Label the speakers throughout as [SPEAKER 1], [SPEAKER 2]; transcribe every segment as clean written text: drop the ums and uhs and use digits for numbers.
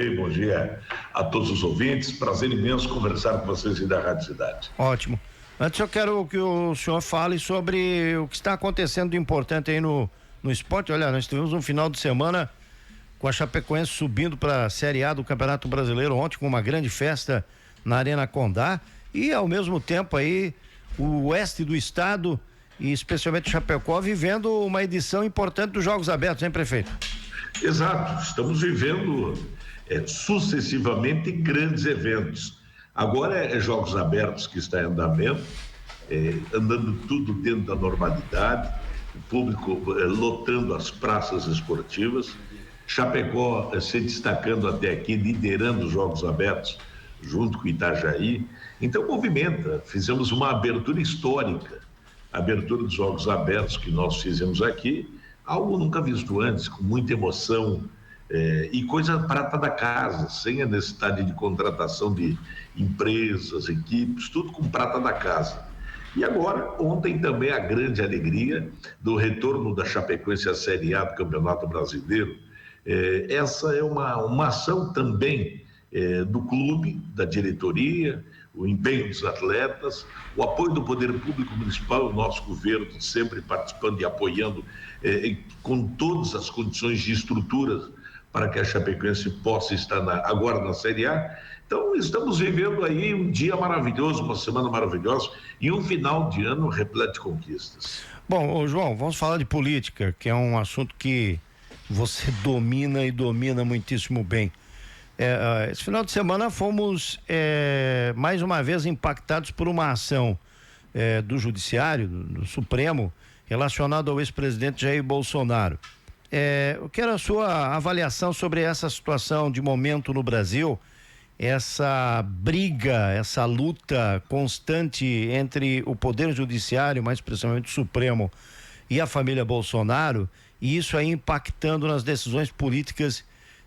[SPEAKER 1] Bom dia a todos os ouvintes, prazer imenso conversar com vocês aí da Rádio Cidade.
[SPEAKER 2] Ótimo. Antes eu quero que o senhor fale sobre o que está acontecendo de importante aí no esporte. Olha, nós tivemos um final de semana com a Chapecoense subindo para a Série A do Campeonato Brasileiro ontem, com uma grande festa na Arena Condá, e ao mesmo tempo aí o oeste do estado e especialmente Chapecó vivendo uma edição importante dos Jogos Abertos, hein, prefeito?
[SPEAKER 1] Exato, estamos vivendo sucessivamente grandes eventos. Agora é Jogos Abertos que está em andamento, andando tudo dentro da normalidade, o público lotando as praças esportivas, Chapecó se destacando até aqui, liderando os Jogos Abertos junto com Itajaí. Então movimenta, fizemos uma abertura histórica, a abertura dos Jogos Abertos que nós fizemos aqui, algo nunca visto antes, com muita emoção, e coisa prata da casa, sem a necessidade de contratação de empresas, equipes, tudo com prata da casa. E agora, ontem também a grande alegria do retorno da Chapecoense à Série A do Campeonato Brasileiro. Essa é uma ação também do clube, da diretoria, o empenho dos atletas, o apoio do Poder Público Municipal, o nosso governo sempre participando e apoiando com todas as condições de estrutura para que a Chapecoense possa estar agora na Série A. Então estamos vivendo aí um dia maravilhoso, uma semana maravilhosa e um final de ano repleto de conquistas.
[SPEAKER 2] Bom, João, vamos falar de política, que é um assunto que você domina e domina muitíssimo bem. Esse final de semana fomos mais uma vez impactados por uma ação do Judiciário, do Supremo, relacionado ao ex-presidente Jair Bolsonaro. Eu quero a sua avaliação sobre essa situação de momento no Brasil, essa briga, essa luta constante entre o Poder Judiciário, mais precisamente o Supremo, e a família Bolsonaro, e isso aí impactando nas decisões políticas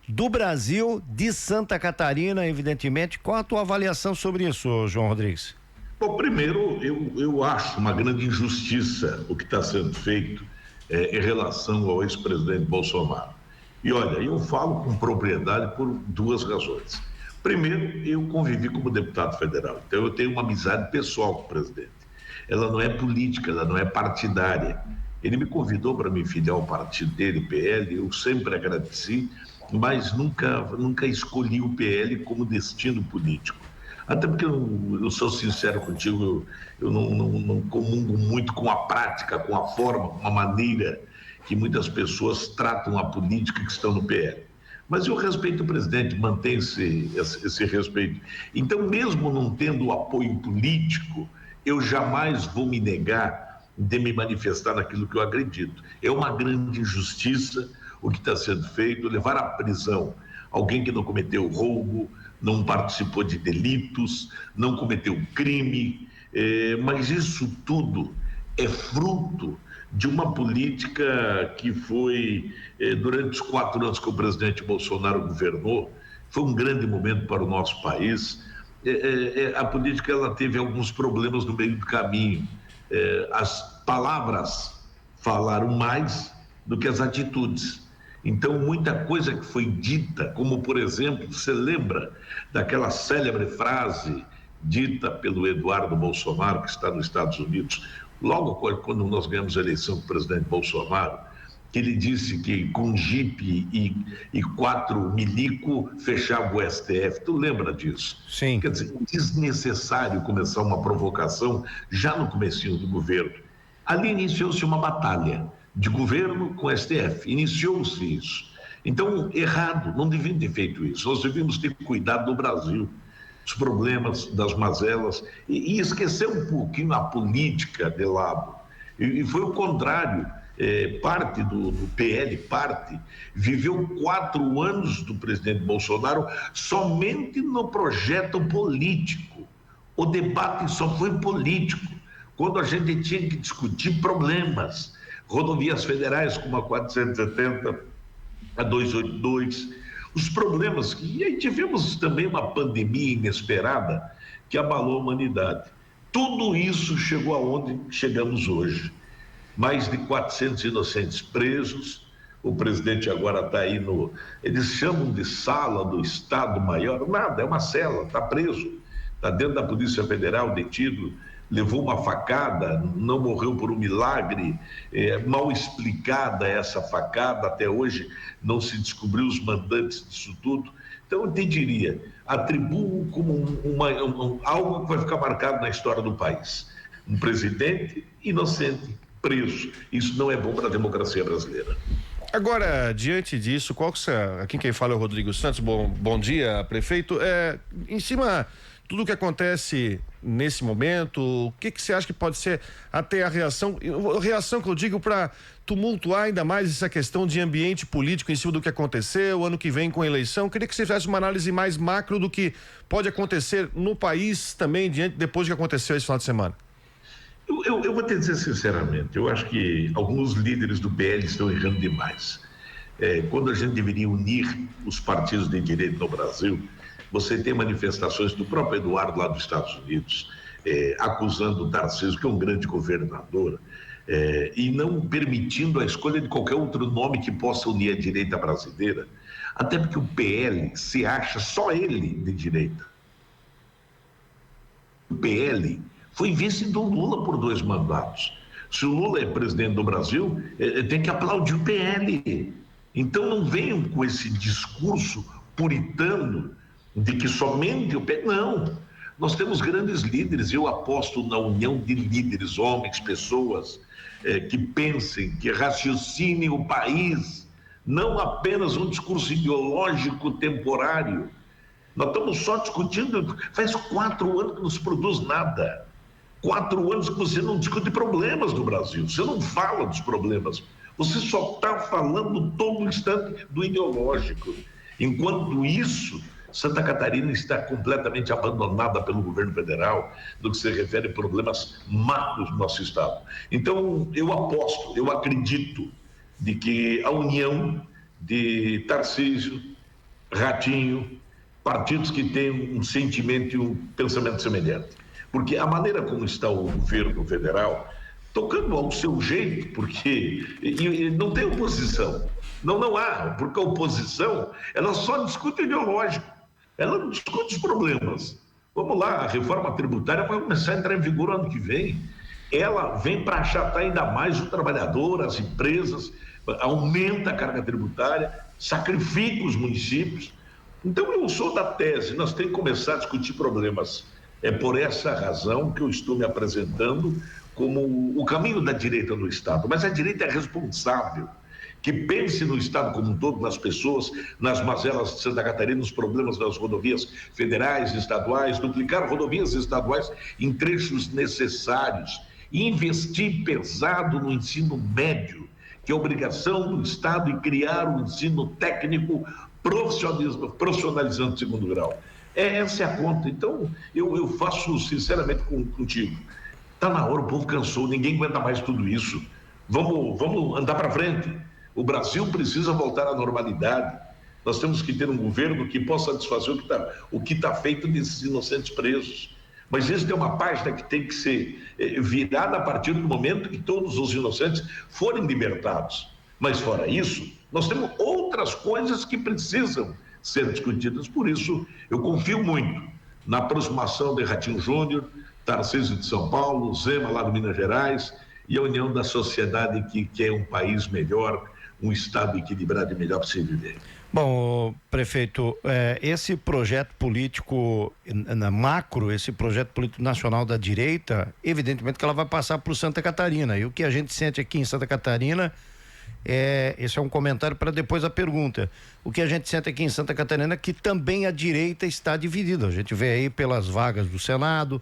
[SPEAKER 2] do Brasil, de Santa Catarina, evidentemente. Qual a tua avaliação sobre isso, João Rodrigues?
[SPEAKER 1] Bom, primeiro, eu acho uma grande injustiça o que está sendo feito em relação ao ex-presidente Bolsonaro. E olha, eu falo com propriedade por duas razões. Primeiro, eu convivi como deputado federal, então eu tenho uma amizade pessoal com o presidente. Ela não é política, ela não é partidária. Ele me convidou para me filiar ao partido dele, PL, eu sempre agradeci, mas nunca escolhi o PL como destino político. Até porque eu sou sincero contigo, eu não comungo muito com a prática, com a forma, com a maneira que muitas pessoas tratam a política que estão no PL. Mas eu respeito o presidente, mantenho esse respeito. Então, mesmo não tendo apoio político, eu jamais vou me negar de me manifestar naquilo que eu acredito. É uma grande injustiça o que está sendo feito, levar à prisão alguém que não cometeu roubo, não participou de delitos, não cometeu crime, mas isso tudo é fruto de uma política que foi, durante os 4 anos que o presidente Bolsonaro governou, foi um grande momento para o nosso país. A política ela teve alguns problemas no meio do caminho. As palavras falaram mais do que as atitudes. Então, muita coisa que foi dita, como por exemplo, você lembra daquela célebre frase dita pelo Eduardo Bolsonaro, que está nos Estados Unidos, logo quando nós ganhamos a eleição com o presidente Bolsonaro, que ele disse que com jipe e 4 milico fechava o STF. Tu lembra disso?
[SPEAKER 2] Sim.
[SPEAKER 1] Quer dizer, desnecessário começar uma provocação já no comecinho do governo. Ali iniciou-se uma batalha de governo com o STF, iniciou-se isso. Então, errado, não deviam ter feito isso. Nós devíamos ter cuidado do Brasil, dos problemas, das mazelas, e esquecer um pouquinho a política de lado. E foi o contrário. Parte do PL, viveu 4 anos do presidente Bolsonaro somente no projeto político. O debate só foi político, quando a gente tinha que discutir problemas, rodovias federais como a 470, a 282, os problemas, e aí tivemos também uma pandemia inesperada que abalou a humanidade. Tudo isso chegou aonde chegamos hoje. Mais de 400 inocentes presos, o presidente agora está aí no... Eles chamam de sala do Estado-Maior. Nada, é uma cela, está preso. Está dentro da Polícia Federal, detido, levou uma facada, não morreu por um milagre, mal explicada essa facada, até hoje não se descobriu os mandantes disso tudo. Então, eu te diria, atribuo como algo que vai ficar marcado na história do país. Um presidente inocente, preso. Isso não é bom para a democracia brasileira.
[SPEAKER 3] Agora, diante disso, aqui quem fala é o Rodrigo Santos. Bom dia, prefeito. Em cima tudo o que acontece nesse momento, o que você acha que pode ser até a reação que eu digo para tumultuar ainda mais essa questão de ambiente político em cima do que aconteceu, ano que vem com a eleição? Queria que você fizesse uma análise mais macro do que pode acontecer no país também, depois do que aconteceu esse final de semana.
[SPEAKER 1] Eu vou te dizer sinceramente, eu acho que alguns líderes do PL estão errando demais. Quando a gente deveria unir os partidos de direita no Brasil, você tem manifestações do próprio Eduardo lá dos Estados Unidos, acusando o Tarcísio, que é um grande governador, e não permitindo a escolha de qualquer outro nome que possa unir a direita brasileira, até porque o PL se acha só ele de direita. O PL foi vice do Lula por 2 mandatos. Se o Lula é presidente do Brasil, tem que aplaudir o PL. Então não venham com esse discurso puritano de que somente o PL... Não, nós temos grandes líderes. Eu aposto na união de líderes, homens, pessoas que pensem, que raciocinem o país, não apenas um discurso ideológico temporário. Nós estamos só discutindo, faz 4 anos que não se produz nada. 4 anos que você não discute problemas do Brasil, você não fala dos problemas, você só está falando todo instante do ideológico. Enquanto isso, Santa Catarina está completamente abandonada pelo governo federal no que se refere a problemas macros do nosso estado. Então, eu acredito de que a união de Tarcísio, Ratinho, partidos que têm um sentimento e um pensamento semelhante. Porque a maneira como está o governo federal, tocando ao seu jeito, porque não tem oposição. Não há, porque a oposição, ela só discute ideológico, ela não discute os problemas. Vamos lá, a reforma tributária vai começar a entrar em vigor ano que vem. Ela vem para achatar ainda mais o trabalhador, as empresas, aumenta a carga tributária, sacrifica os municípios. Então, eu sou da tese, nós temos que começar a discutir problemas. É por essa razão que eu estou me apresentando como o caminho da direita no Estado. Mas a direita é responsável, que pense no Estado como um todo, nas pessoas, nas mazelas de Santa Catarina, nos problemas das rodovias federais, estaduais, duplicar rodovias estaduais em trechos necessários, investir pesado no ensino médio, que é obrigação do Estado, e criar um ensino técnico profissionalizando o 2º grau. Essa é a conta. Então, eu faço sinceramente contigo. Está na hora, o povo cansou, ninguém aguenta mais tudo isso. Vamos andar para frente. O Brasil precisa voltar à normalidade. Nós temos que ter um governo que possa satisfazer o que está feito desses inocentes presos. Mas isso é uma página que tem que ser virada a partir do momento que todos os inocentes forem libertados. Mas fora isso, nós temos outras coisas que precisam ser discutidas. Por isso, eu confio muito na aproximação de Ratinho Júnior, Tarcísio de São Paulo, Zema lá de Minas Gerais, e a união da sociedade que quer um país melhor, um estado equilibrado e melhor para se viver.
[SPEAKER 2] Bom, prefeito, esse projeto político na macro, esse projeto político nacional da direita, evidentemente que ela vai passar por Santa Catarina. E o que a gente sente aqui em Santa Catarina, esse é um comentário para depois a pergunta. O que a gente sente aqui em Santa Catarina é que também a direita está dividida. A gente vê aí pelas vagas do Senado,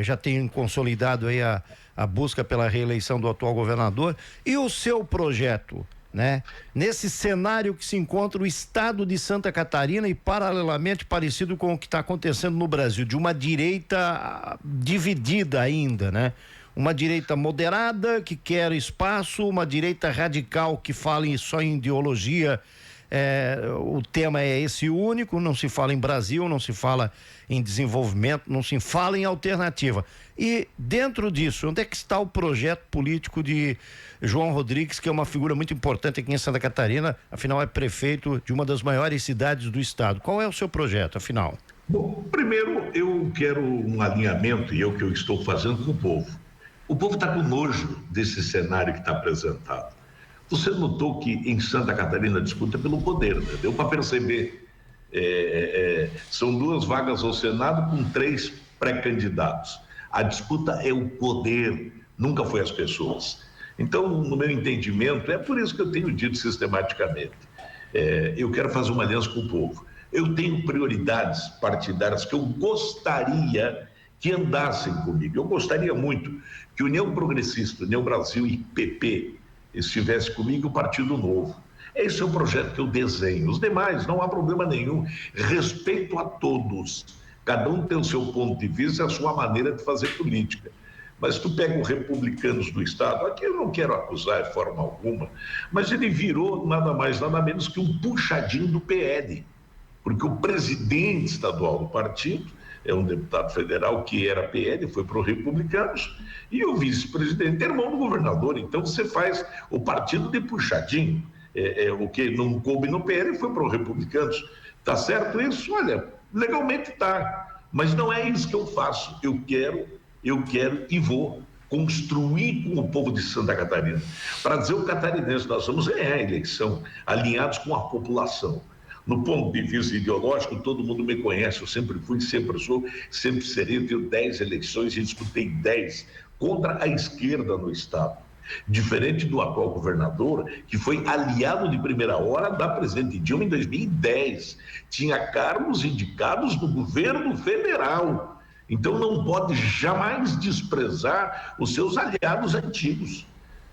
[SPEAKER 2] já tem consolidado aí a busca pela reeleição do atual governador. E o seu projeto, né? Nesse cenário que se encontra o estado de Santa Catarina e paralelamente parecido com o que está acontecendo no Brasil, de uma direita dividida ainda, né? Uma direita moderada que quer espaço, uma direita radical que fala só em ideologia o tema é esse único, não se fala em Brasil, não se fala em desenvolvimento, não se fala em alternativa. E dentro disso, onde é que está o projeto político de João Rodrigues, que é uma figura muito importante aqui em Santa Catarina, afinal é prefeito de uma das maiores cidades do estado. Qual é o seu projeto, afinal?
[SPEAKER 1] Bom, primeiro eu quero um alinhamento, e é o que eu estou fazendo com o povo. O povo está com nojo desse cenário que está apresentado. Você notou que em Santa Catarina a disputa é pelo poder, né? Deu para perceber. São 2 vagas ao Senado com 3 pré-candidatos. A disputa é o poder, nunca foi as pessoas. Então, no meu entendimento, é por isso que eu tenho dito sistematicamente, eu quero fazer uma aliança com o povo. Eu tenho prioridades partidárias que eu gostaria que andassem comigo. Eu gostaria muito que União Progressista, União Brasil e PP estivesse comigo, o Partido Novo. Esse é o projeto que eu desenho. Os demais, não há problema nenhum. Respeito a todos. Cada um tem o seu ponto de vista e a sua maneira de fazer política. Mas tu pega os republicanos do Estado, aqui eu não quero acusar de forma alguma, mas ele virou nada mais, nada menos que um puxadinho do PL. Porque o presidente estadual do partido é um deputado federal que era PL, foi para os republicanos, e o vice-presidente é irmão do governador. Então você faz o partido de puxadinho. O que não coube no PL foi para os republicanos. Tá certo isso? Olha, legalmente tá, mas não é isso que eu faço. Eu quero e vou construir com o povo de Santa Catarina, para dizer ao catarinense, nós vamos ganhar a eleição, alinhados com a população. No ponto de vista ideológico, todo mundo me conhece, eu sempre fui, sempre sou, sempre serei. Eu tenho 10 eleições e disputei 10 contra a esquerda no Estado. Diferente do atual governador, que foi aliado de primeira hora da presidente Dilma em 2010. Tinha cargos indicados no governo federal. Então não pode jamais desprezar os seus aliados antigos.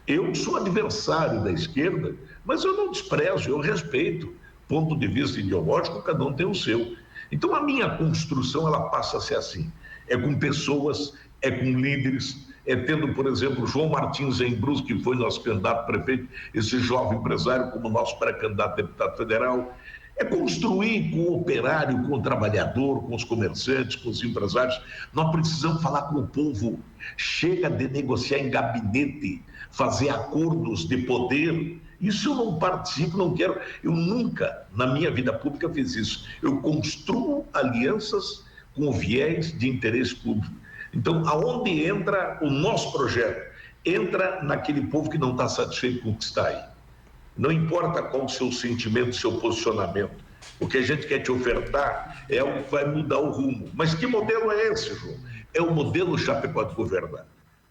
[SPEAKER 1] Eu sou adversário da esquerda, mas eu não desprezo, eu respeito. Ponto de vista ideológico, cada um tem o seu. Então a minha construção, ela passa a ser assim, é com pessoas, é com líderes, é tendo, por exemplo, João Martins Embrus, que foi nosso candidato a prefeito, esse jovem empresário como nosso pré-candidato a deputado federal, é construir com o operário, com o trabalhador, com os comerciantes, com os empresários. Nós precisamos falar com o povo, chega de negociar em gabinete, fazer acordos de poder. Isso eu não participo, não quero. Eu nunca, na minha vida pública, fiz isso. Eu construo alianças com viés de interesse público. Então, aonde entra o nosso projeto? Entra naquele povo que não está satisfeito com o que está aí. Não importa qual o seu sentimento, o seu posicionamento. O que a gente quer te ofertar é algo que vai mudar o rumo. Mas que modelo é esse, João? É o modelo Chapecó de governar.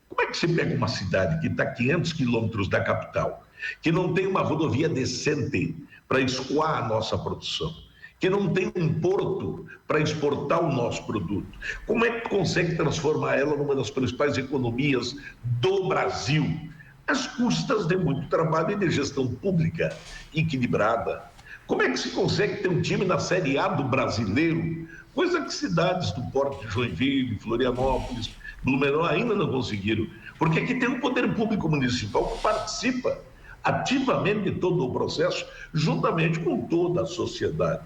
[SPEAKER 1] Como é que você pega uma cidade que está a 500 quilômetros da capital, que não tem uma rodovia decente para escoar a nossa produção, que não tem um porto para exportar o nosso produto? Como é que consegue transformar ela numa das principais economias do Brasil? Às custas de muito trabalho e de gestão pública equilibrada. Como é que se consegue ter um time na Série A do brasileiro? Coisa que cidades do Porto de Joinville, Florianópolis, Blumenau ainda não conseguiram. Porque aqui tem um poder público municipal que participa ativamente de todo o processo, juntamente com toda a sociedade.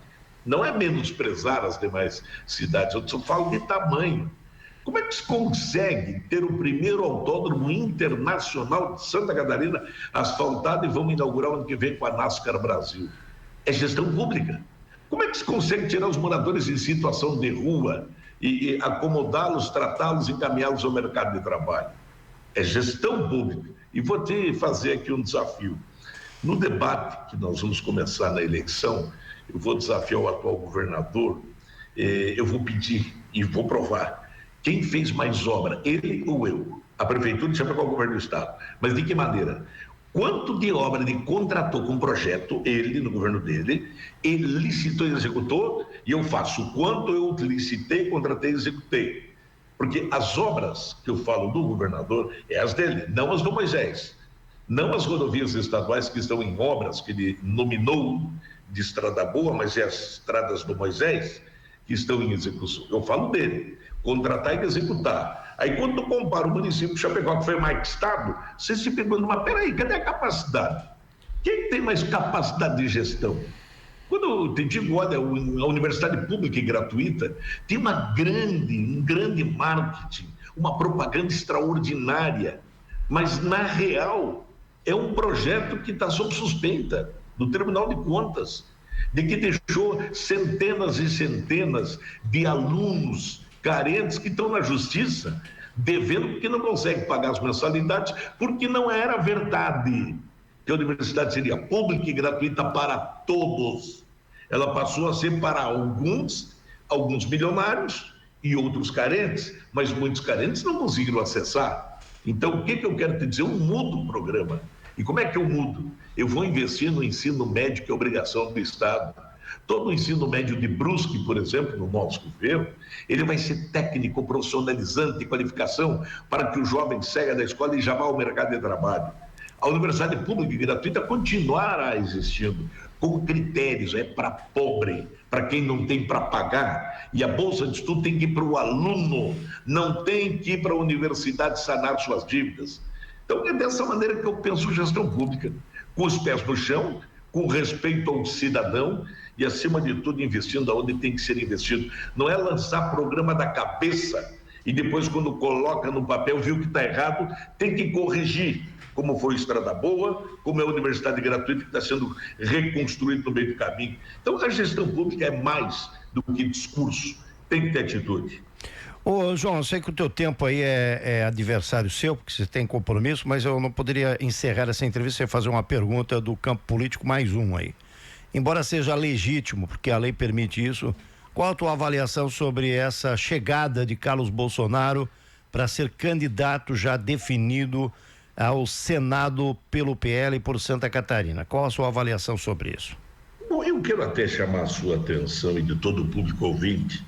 [SPEAKER 1] Não é menosprezar as demais cidades, eu só falo de tamanho. Como é que se consegue ter o primeiro autódromo internacional de Santa Catarina asfaltado e vamos inaugurar ano que vem com a NASCAR Brasil? É gestão pública. Como é que se consegue tirar os moradores em situação de rua e acomodá-los, tratá-los, encaminhá-los ao mercado de trabalho? É gestão pública. E vou te fazer aqui um desafio. No debate que nós vamos começar na eleição, eu vou desafiar o atual governador, eu vou pedir e vou provar. Quem fez mais obra, ele ou eu? A prefeitura de Chapecó, o governo do estado. Mas de que maneira? Quanto de obra ele contratou com projeto, ele, no governo dele, ele licitou e executou, e eu faço quanto eu licitei, contratei e executei. Porque as obras que eu falo do governador é as dele, não as do Moisés. Não as rodovias estaduais que estão em obras, que ele nominou de estrada boa, mas é as estradas do Moisés que estão em execução. Eu falo dele, contratar e executar. Aí quando tu compara o município de Chapecó, que foi mais que estado, você se pergunta, mas peraí, cadê a capacidade? Quem tem mais capacidade de gestão? Quando eu te digo, olha, a universidade pública e gratuita tem um grande marketing, uma propaganda extraordinária, mas na real é um projeto que está sob suspeita do Tribunal de Contas, de que deixou centenas e centenas de alunos carentes que estão na justiça, devendo porque não conseguem pagar as mensalidades, porque não era verdade que a universidade seria pública e gratuita para todos. Ela passou a ser para alguns milionários e outros carentes, mas muitos carentes não conseguiram acessar. Então, o que eu quero te dizer? Eu mudo o programa. E como é que eu mudo? Eu vou investir no ensino médio, que é obrigação do Estado. Todo o ensino médio de Brusque, por exemplo, no nosso governo, ele vai ser técnico, profissionalizante, de qualificação, para que o jovem saia da escola e já vá ao mercado de trabalho. A universidade pública e gratuita continuará existindo, com critérios, para pobre, para quem não tem para pagar. E a bolsa de estudo tem que ir para o aluno, não tem que ir para a universidade sanar suas dívidas. Então, é dessa maneira que eu penso gestão pública, com os pés no chão, com respeito ao cidadão e, acima de tudo, investindo onde tem que ser investido. Não é lançar programa da cabeça e depois, quando coloca no papel, viu que está errado, tem que corrigir, como foi Estrada Boa, como é a universidade gratuita que está sendo reconstruída no meio do caminho. Então, a gestão pública é mais do que discurso, tem que ter atitude.
[SPEAKER 2] Ô, João, eu sei que o teu tempo aí é adversário seu, porque você tem compromisso, mas eu não poderia encerrar essa entrevista sem fazer uma pergunta do campo político, mais um aí. Embora seja legítimo, porque a lei permite isso, qual a tua avaliação sobre essa chegada de Carlos Bolsonaro para ser candidato já definido ao Senado pelo PL e por Santa Catarina? Qual a sua avaliação sobre isso?
[SPEAKER 1] Bom, eu quero até chamar a sua atenção e de todo o público ouvinte.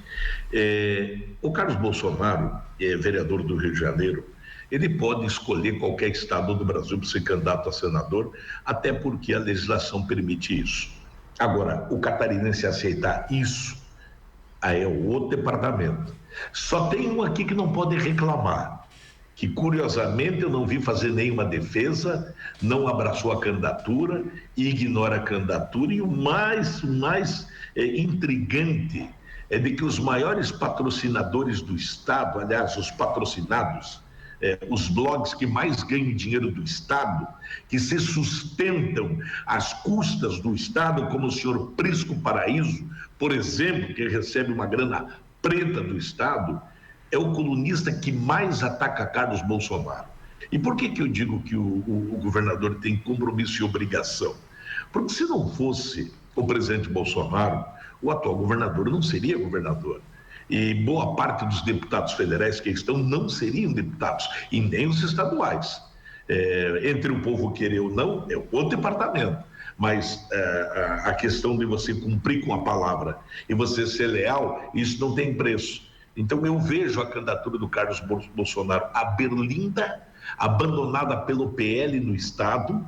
[SPEAKER 1] O Carlos Bolsonaro, vereador do Rio de Janeiro, ele pode escolher qualquer estado do Brasil para ser candidato a senador, até porque a legislação permite isso. Agora, o catarinense aceitar isso, aí é outro departamento. Só tem um aqui que não pode reclamar, que curiosamente eu não vi fazer nenhuma defesa, não abraçou a candidatura, ignora a candidatura, e o mais intrigante é de que os maiores patrocinadores do Estado, aliás, os patrocinados, os blogs que mais ganham dinheiro do Estado, que se sustentam às custas do Estado, como o senhor Prisco Paraíso, por exemplo, que recebe uma grana preta do Estado, é o colunista que mais ataca Carlos Bolsonaro. E por que eu digo que o governador tem compromisso e obrigação? Porque se não fosse o presidente Bolsonaro, o atual governador não seria governador. E boa parte dos deputados federais que estão não seriam deputados, e nem os estaduais. Entre o povo querer ou não, é outro departamento. Mas a questão de você cumprir com a palavra e você ser leal, isso não tem preço. Então eu vejo a candidatura do Carlos Bolsonaro a berlinda, abandonada pelo PL no Estado,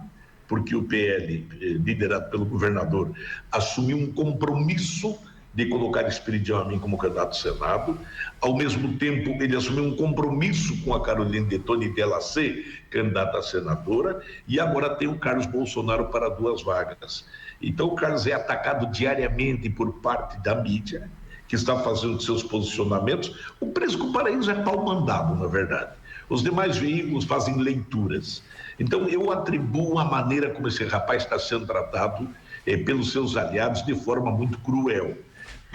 [SPEAKER 1] porque o PL, liderado pelo governador, assumiu um compromisso de colocar Espírito Amin como candidato ao Senado. Ao mesmo tempo, ele assumiu um compromisso com a Caroline Detoni dela ser candidata a senadora, e agora tem o Carlos Bolsonaro para 2 vagas. Então o Carlos é atacado diariamente por parte da mídia, que está fazendo seus posicionamentos. O Prisco Paraíso é pau mandado, na verdade. Os demais veículos fazem leituras. Então, eu atribuo a maneira como esse rapaz está sendo tratado pelos seus aliados de forma muito cruel.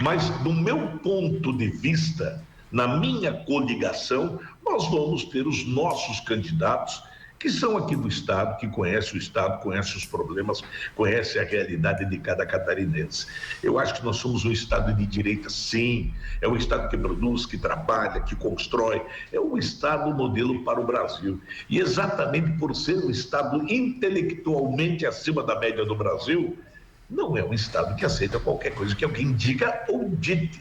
[SPEAKER 1] Mas, do meu ponto de vista, na minha coligação, nós vamos ter os nossos candidatos, que são aqui do Estado, que conhecem o Estado, conhecem os problemas, conhecem a realidade de cada catarinense. Eu acho que nós somos um Estado de direita, sim. É um Estado que produz, que trabalha, que constrói. É um Estado modelo para o Brasil. E exatamente por ser um Estado intelectualmente acima da média do Brasil, não é um Estado que aceita qualquer coisa que alguém diga ou dite.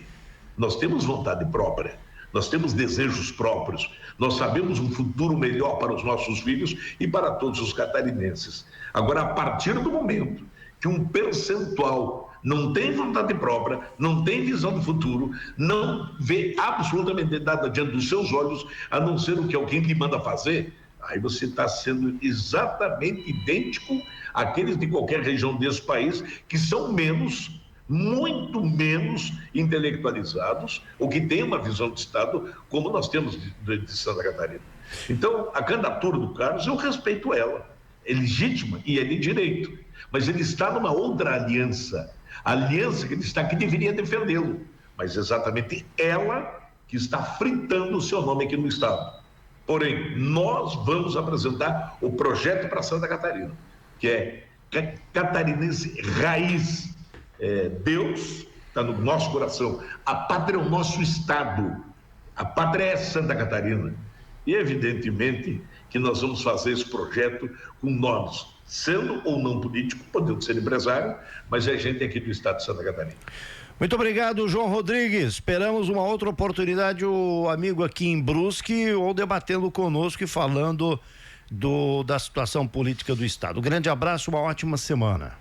[SPEAKER 1] Nós temos vontade própria. Nós temos desejos próprios, nós sabemos um futuro melhor para os nossos filhos e para todos os catarinenses. Agora, a partir do momento que um percentual não tem vontade própria, não tem visão do futuro, não vê absolutamente nada diante dos seus olhos, a não ser o que alguém lhe manda fazer, aí você está sendo exatamente idêntico àqueles de qualquer região desse país que são menos muito menos intelectualizados, ou que têm uma visão de Estado como nós temos de Santa Catarina. Então, a candidatura do Carlos, eu respeito ela, é legítima e é de direito, mas ele está numa outra aliança, a aliança que ele está aqui deveria defendê-lo, mas exatamente ela que está fritando o seu nome aqui no Estado. Porém, nós vamos apresentar o projeto para Santa Catarina, que é catarinense raiz. Deus está no nosso coração, a pátria é o nosso Estado, a pátria é Santa Catarina. E evidentemente que nós vamos fazer esse projeto com nós, sendo ou não político, podendo ser empresário, mas é gente aqui do Estado de Santa Catarina.
[SPEAKER 2] Muito obrigado, João Rodrigues. Esperamos uma outra oportunidade, o amigo aqui em Brusque, ou debatendo conosco e falando da situação política do Estado. Um grande abraço, uma ótima semana.